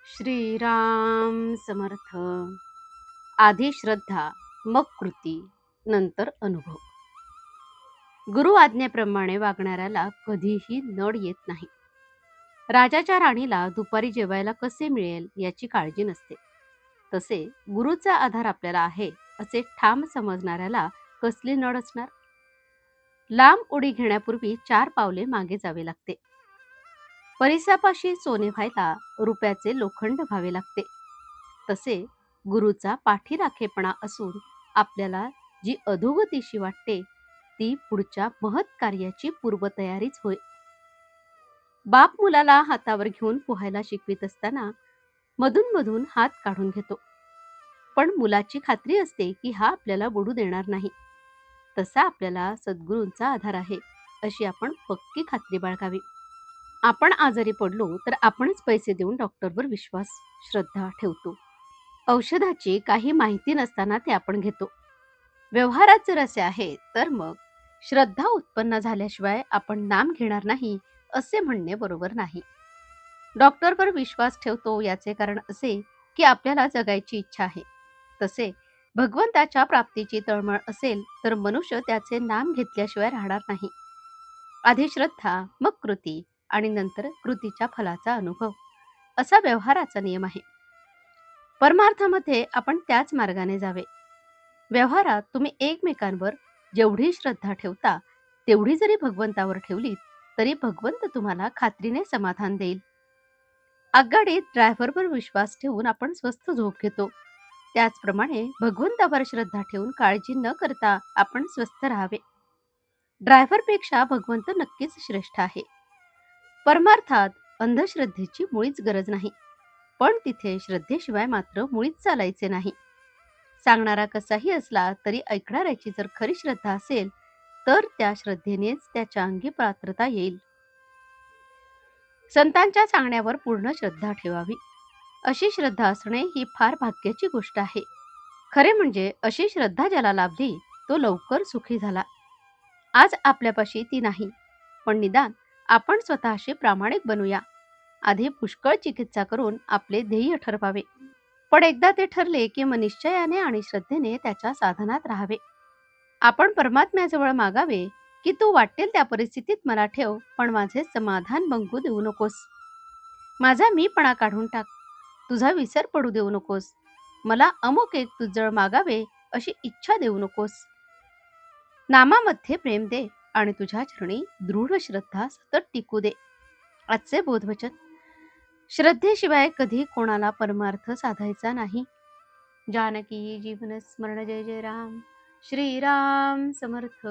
श्रीराम समर्थ. आधी श्रद्धा, मग कृती, नंतर अनुभव. गुरु आज्ञेप्रमाणे वागणाऱ्याला कधीही नड येत नाही. राजाच्या राणीला दुपारी जेवायला कसे मिळेल याची काळजी नसते. तसे गुरुचा आधार आपल्याला आहे असे ठाम समजणाऱ्याला कसली नड असणार. लांब उडी घेण्यापूर्वी 4 पावले मागे जावे लागते. परिसापाशी सोने व्हायला रुपयाचे लोखंड व्हावे लागते. तसे गुरुचा पाठीराखेपणा असून आपल्याला जी अधोगतीशी वाटते ती पुढच्या महत् कार्याची पूर्वतयारीच होय. बाप मुलाला हातावर घेऊन पोहायला शिकवित असताना मधून मधून हात काढून घेतो, पण मुलाची खात्री असते की हा आपल्याला बुडू देणार नाही. तसा आपल्याला सद्गुरूंचा आधार आहे अशी आपण पक्की खात्री बाळगावी. आपण आजारी पडलो तर आपणच पैसे देऊन डॉक्टरवर विश्वास, श्रद्धा ठेवतो. औषधाची काही माहिती नसताना ते आपण घेतो. व्यवहारात जर असे आहे तर मग श्रद्धा उत्पन्न झाल्याशिवाय आपण नाम घेणार नाही असे म्हणणे बरोबर नाही. डॉक्टरवर विश्वास ठेवतो याचे कारण असे की आपल्याला जगायची इच्छा आहे. तसे भगवंताच्या प्राप्तीची तळमळ असेल तर मनुष्य त्याचे नाम घेतल्याशिवाय राहणार नाही. आधी श्रद्धा, मग कृती आणि नंतर कृतीच्या फलाचा अनुभव, असा व्यवहाराचा नियम आहे. परमार्थामध्ये आपण त्याच मार्गाने जावे. व्यवहारात तुम्ही एकमेकांवर जेवढी श्रद्धा ठेवता तेवढी जरी भगवंतावर ठेवलीत तरी भगवंत तुम्हाला खात्रीने समाधान देईल. आगगाडीत ड्रायव्हरवर विश्वास ठेवून आपण स्वस्थ झोप घेतो, त्याचप्रमाणे भगवंतावर श्रद्धा ठेवून काळजी न करता आपण स्वस्थ राहावे. ड्रायव्हरपेक्षा भगवंत नक्कीच श्रेष्ठ आहे. परमार्थात अंधश्रद्धेची मुळीच गरज नाही, पण तिथे श्रद्धेशिवाय मात्र मुळीच चालायचे नाही. सांगणारा कसाही असला तरी ऐकणाऱ्याची जर खरी श्रद्धा असेल तर त्या श्रद्धेनेच त्याच्या अंगी पात्रता येईल. संतांच्या सांगण्यावर पूर्ण श्रद्धा ठेवावी. अशी श्रद्धा असणे ही फार भाग्याची गोष्ट आहे. खरे म्हणजे अशी श्रद्धा ज्याला लाभली तो लवकर सुखी झाला. आज आपल्यापाशी ती नाही, पण निदान आपण स्वतःशी प्रामाणिक बनूया. आधी पुष्कळ चिकित्सा करून आपले ध्येय ठरवावे, पण एकदा ते ठरले की मग निश्चयाने आणि श्रद्धेने त्याच्या साधनात राहावे. आपण परमात्म्याजवळ मागावे की तू वाटेल त्या परिस्थितीत मला ठेव, पण माझे समाधान मंगू देऊ नकोस. माझा मीपणा काढून टाक, तुझा विसर पडू देऊ नकोस. मला अमुक एक तुझजवळ मागावे अशी इच्छा देऊ नकोस. नामामध्ये प्रेम दे आणि तुझ्या चरणी दृढ श्रद्धा सतत टिकू दे. आजचे बोधवचन. श्रद्धेशिवाय कधी कोणाला परमार्थ साधायचा नाही. जानकी जीवन स्मरण. जय जय राम. श्रीराम समर्थ.